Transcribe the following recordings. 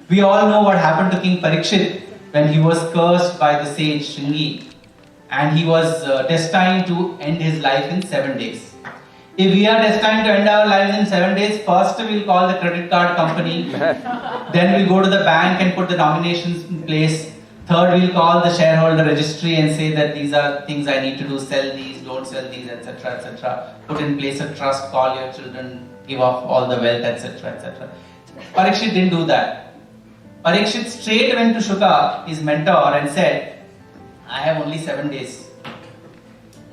We all know what happened to King Parikshit when he was cursed by the sage Shringi, and he was destined to end his life in 7 days. If we are destined to end our lives in 7 days, first we'll call the credit card company, then we'll go to the bank and put the nominations in place. Third, we'll call the shareholder registry and say that these are things I need to do, sell these, don't sell these, etc., etc. Put in place a trust, call your children, give off all the wealth, etc., etc. Parikshit didn't do that. Parikshit straight went to Shuka, his mentor, and said, I have only 7 days.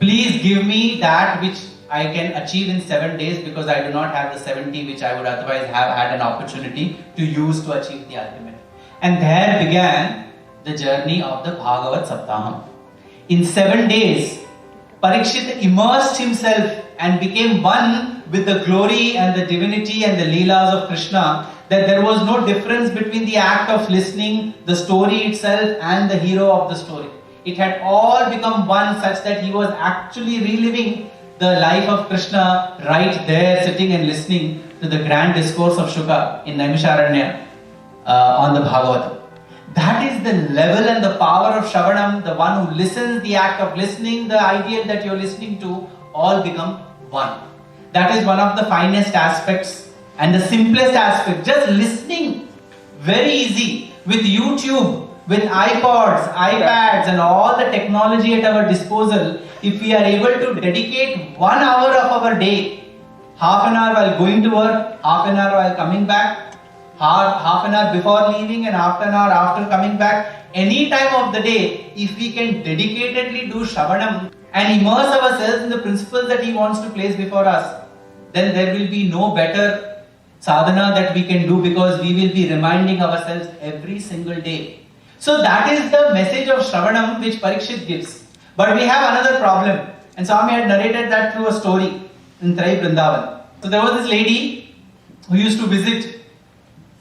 Please give me that which I can achieve in 7 days, because I do not have the 70 which I would otherwise have had an opportunity to use to achieve the ultimate. And there began the journey of the Bhagavat Saptaham. In 7 days, Parikshit immersed himself and became one with the glory and the divinity and the leelas of Krishna, that there was no difference between the act of listening, the story itself, and the hero of the story. It had all become one, such that he was actually reliving the life of Krishna right there, sitting and listening to the grand discourse of Shuka in Naimisharanya on the Bhagavatam. That is the level and the power of Shravanam. The one who listens, the act of listening, the ideal that you're listening to, all become one. That is one of the finest aspects and the simplest aspect. Just listening, very easy. With YouTube, with iPods, iPads and all the technology at our disposal, if we are able to dedicate 1 hour of our day, half an hour while going to work, half an hour while coming back, half an hour before leaving and half an hour after coming back, any time of the day, if we can dedicatedly do Shravanam and immerse ourselves in the principles that he wants to place before us, then there will be no better sadhana that we can do, because we will be reminding ourselves every single day. So that is the message of Shravanam which Parikshit gives. But we have another problem, and Swami had narrated that through a story in Trai Vrindavan. So there was this lady who used to visit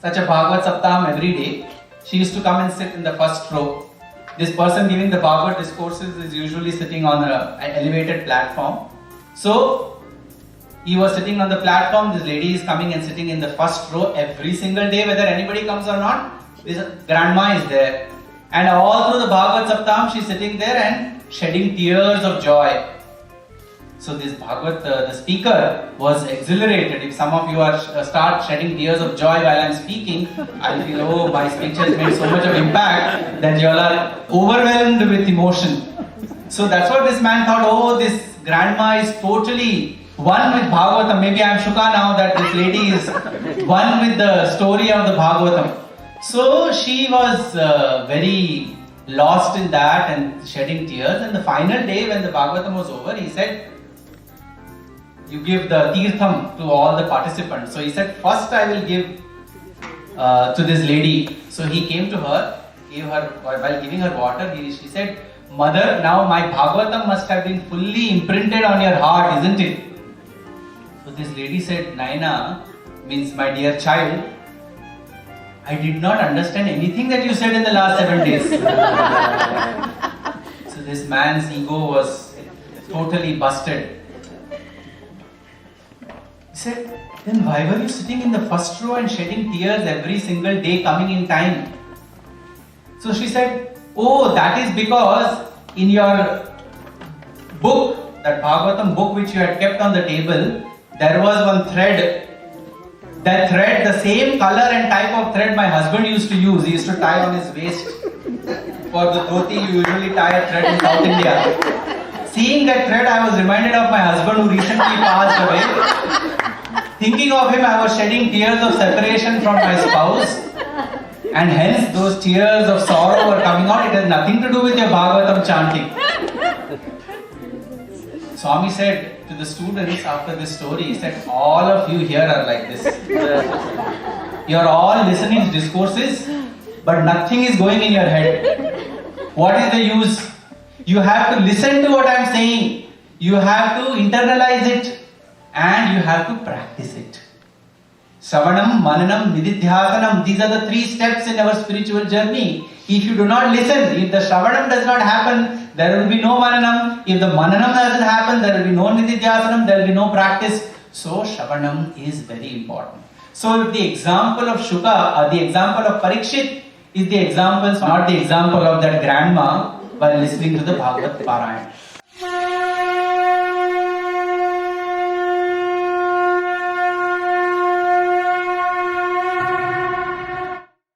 such a Bhagavad Saptaham every day. She used to come and sit in the first row. This person giving the Bhagavad discourses is usually sitting on an elevated platform. So he was sitting on the platform. This lady is coming and sitting in the first row every single day, whether anybody comes or not. This grandma is there, and all through the Bhagavad Saptaham she is sitting there and shedding tears of joy. So this Bhagavat, the speaker, was exhilarated. If some of you start shedding tears of joy while I am speaking, I feel, oh, my speech has made so much of impact that you all are overwhelmed with emotion. So that's what this man thought, oh, this grandma is totally one with Bhagavatam. Maybe I am Shuka now that this lady is one with the story of the Bhagavatam. So she was very lost in that and shedding tears. And the final day when the Bhagavatam was over, he said, you give the tirtham to all the participants. So he said, first I will give to this lady. So he came to her, gave her, while giving her water, she said, Mother, now my Bhagavatam must have been fully imprinted on your heart, isn't it? So this lady said, Naina, means my dear child, I did not understand anything that you said in the last 7 days. So this man's ego was totally busted. He said, then why were you sitting in the first row and shedding tears every single day coming in time? So she said, oh, that is because in your book, that Bhagavatam book which you had kept on the table, there was one thread. That thread, the same color and type of thread my husband used to use. He used to tie on his waist. For the dhoti, you usually tie a thread in South India. Seeing that thread, I was reminded of my husband who recently passed away. Thinking of him, I was shedding tears of separation from my spouse. And hence, those tears of sorrow were coming out. It has nothing to do with your Bhagavatam chanting. Swami said to the students after this story, he said, all of you here are like this. You are all listening to discourses, but nothing is going in your head. What is the use? You have to listen to what I am saying. You have to internalize it and you have to practice it. Shravanam, Mananam, Nididhyasanam. These are the 3 steps in our spiritual journey. If you do not listen, if the Shravanam does not happen, there will be no Mananam. If the Mananam doesn't happen, there will be no Nididhyasanam, there will be no practice. So Shravanam is very important. So the example of Shuka or the example of Parikshit is the example, not the example of that grandma while listening to the Bhagavad Parayan.